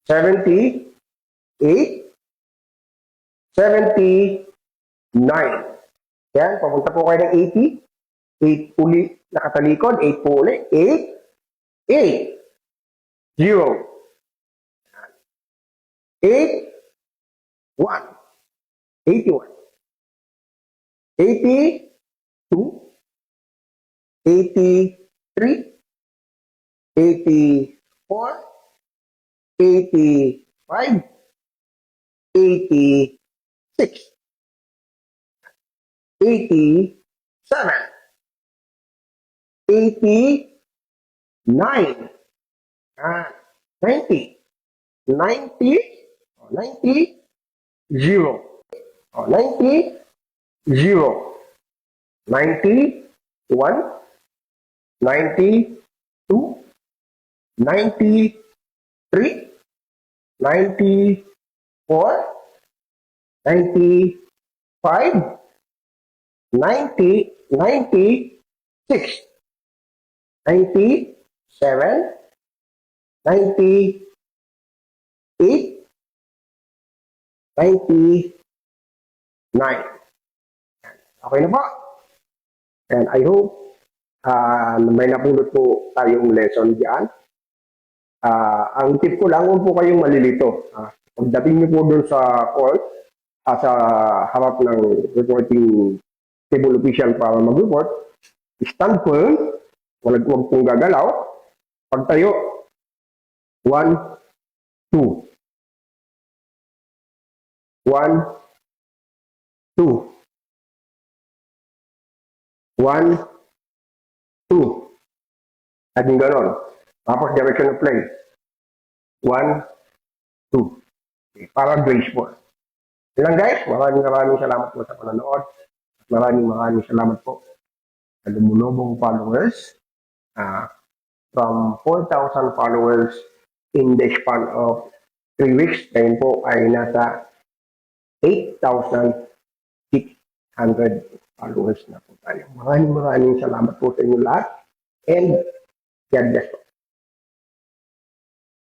78, 79. Yan, papunta po kayo ng 80. 8 uli nakatalikod, 8 po uli. 8, 8, 0, 8, 1, 81, 82, 83, 84, 85, 86, 87, 89, 90, 90, 90, 0, 90, 0, 91, 92, 93, 94, 95, 90, 96, 97, 98, 99. Okay na po. And I hope may napulot po tayong lesson diyan. Ang tip ko lang, huwag po kayong malilito. Pagdating niyo po doon sa court, sa harap ng reporting table official para mag-report, stand firm, huwag pong gagalaw. Pagtayo, 1, 2. 1, 2. 1, 2. At yung ganon. Tapos direction of play. 1, 2. Okay, para graceful. Yan lang guys. Maraming salamat po sa panonood. Maraming salamat po sa lumulubong followers. From 4,000 followers in the span of 3 weeks. Ngayon po ay nasa 8,600 followers na po tayo. Maraming salamat po sa inyo lahat. And God bless po.